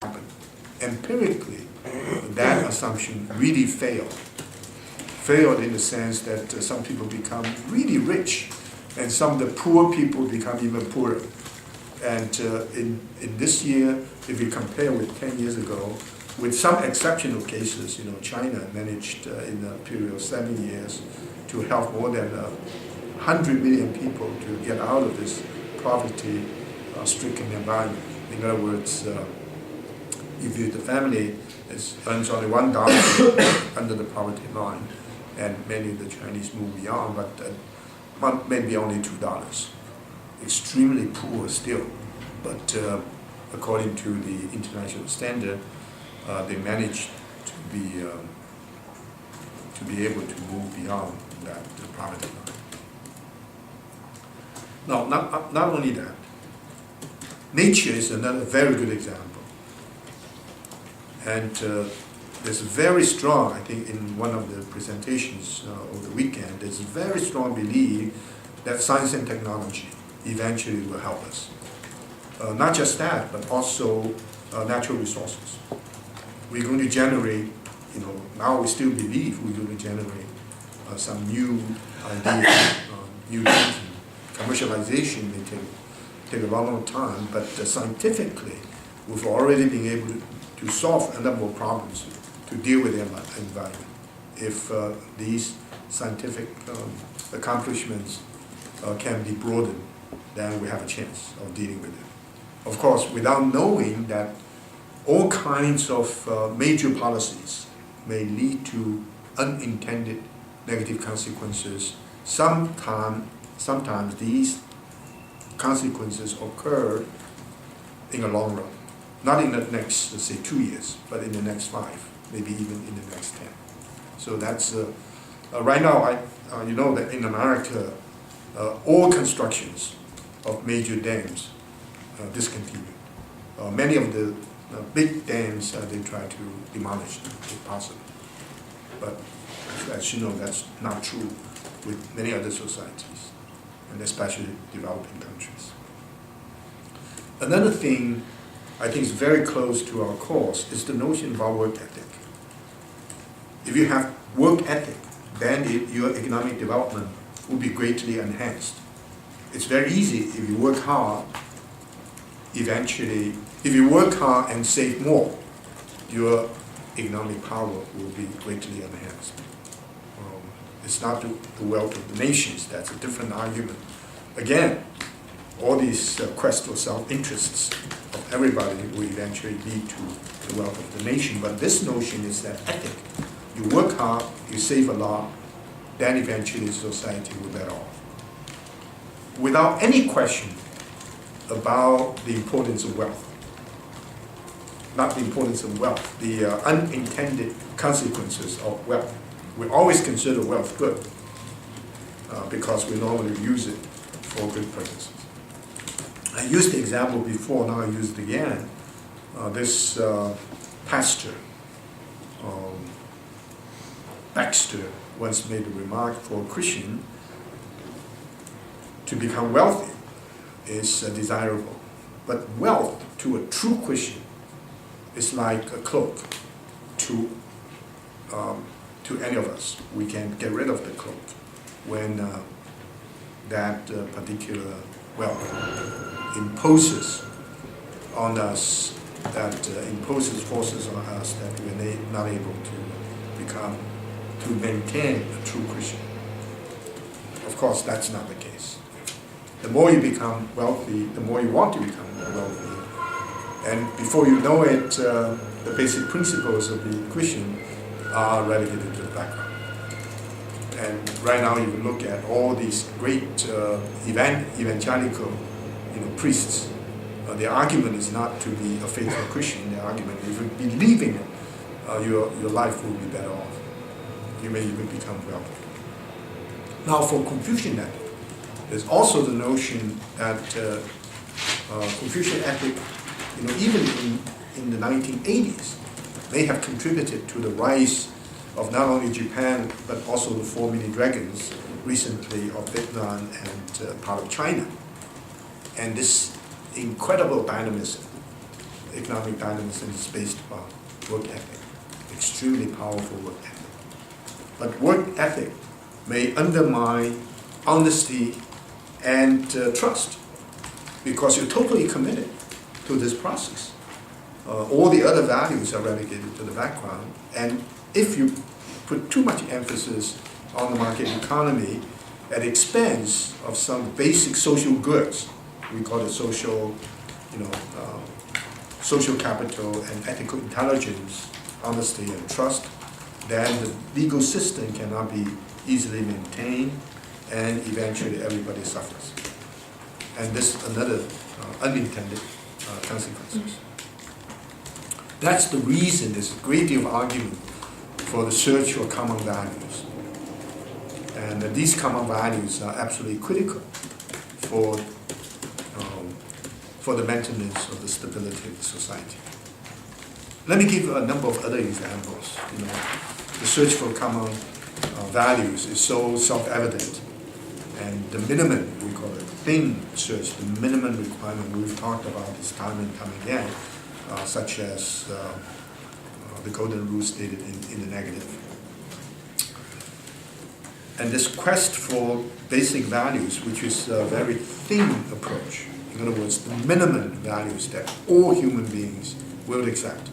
happen. Empirically, that assumption really failed. Failed in the sense that some people become really rich, and some of the poor people become even poorer. And in this year, if you compare with 10 years ago, with some exceptional cases, China managed in a period of 7 years to help more than 100 million people to get out of this poverty-stricken environment. In other words, if the family earns only $1 under the poverty line, and many of the Chinese move beyond, but maybe only $2. Extremely poor still, but according to the international standard, they managed to be able to move beyond that poverty line. Now, not only that, nature is another very good example. And there's very strong, I think in one of the presentations over the weekend, there's a very strong belief that science and technology eventually will help us. Not just that, but also natural resources. We're going to generate, now we still believe we're going to generate some new ideas, new thinking. Commercialization may take a long time, but scientifically, we've already been able to solve a number of problems to deal with the environment. If these scientific accomplishments can be broadened, then we have a chance of dealing with it. Of course, without knowing that all kinds of major policies may lead to unintended negative consequences. Sometimes these consequences occur in the long run. Not in the next, let's say, 2 years, but in the next 5, maybe even in the next 10. So that's, right now, you know that in America, all constructions of major dams discontinued. Many of the big dams, they try to demolish them if possible. But as you know, that's not true with many other societies, and especially developing countries. Another thing I think is very close to our course is the notion about work ethic. If you have work ethic, then your economic development will be greatly enhanced. It's very easy if you work hard, eventually, if you work hard and save more, your economic power will be greatly enhanced. It's not the wealth of the nations, that's a different argument. Again, all these quest for self-interests of everybody will eventually lead to the wealth of the nation, but this notion is that ethic. You work hard, you save a lot, then eventually society will be better off. Without any question about the importance of wealth, not the importance of wealth, the unintended consequences of wealth. We always consider wealth good because we normally use it for good purposes. I used the example before, now I use it again. This pastor, Baxter, once made a remark for a Christian to become wealthy is desirable. But wealth to a true Christian is like a cloak to any of us. We can get rid of the cloak when that particular wealth imposes on us, that imposes forces on us that we're not able to maintain a true Christian. Of course, that's not the case. The more you become wealthy, the more you want to become wealthy. And before you know it, the basic principles of being Christian are relegated to the background. And right now, you look at all these great evangelical priests. The argument is not to be a faithful Christian. The argument is if you believe in it, your life will be better off. You may even become wealthy. Now, for Confucian ethic, there's also the notion that Confucian ethic, even in the 1980s, may have contributed to the rise of not only Japan, but also the 4 mini dragons recently of Vietnam and part of China. And this incredible dynamism economic dynamism is based upon work ethic, extremely powerful work ethic. But work ethic may undermine honesty and trust because you're totally committed to this process. All the other values are relegated to the background, and if you put too much emphasis on the market economy at the expense of some basic social goods, we call it social, social capital and ethical intelligence, honesty and trust, then the legal system cannot be easily maintained, and eventually everybody suffers. And this is another unintended consequences. That's the reason there's a great deal of argument for the search for common values. And these common values are absolutely critical for the maintenance of the stability of the society. Let me give a number of other examples. The search for common values is so self-evident, and the minimum, we call it thin search, the minimum requirement we've talked about this time and time again, such as the golden rule stated in the negative. And this quest for basic values, which is a very thin approach, in other words, the minimum values that all human beings will accept,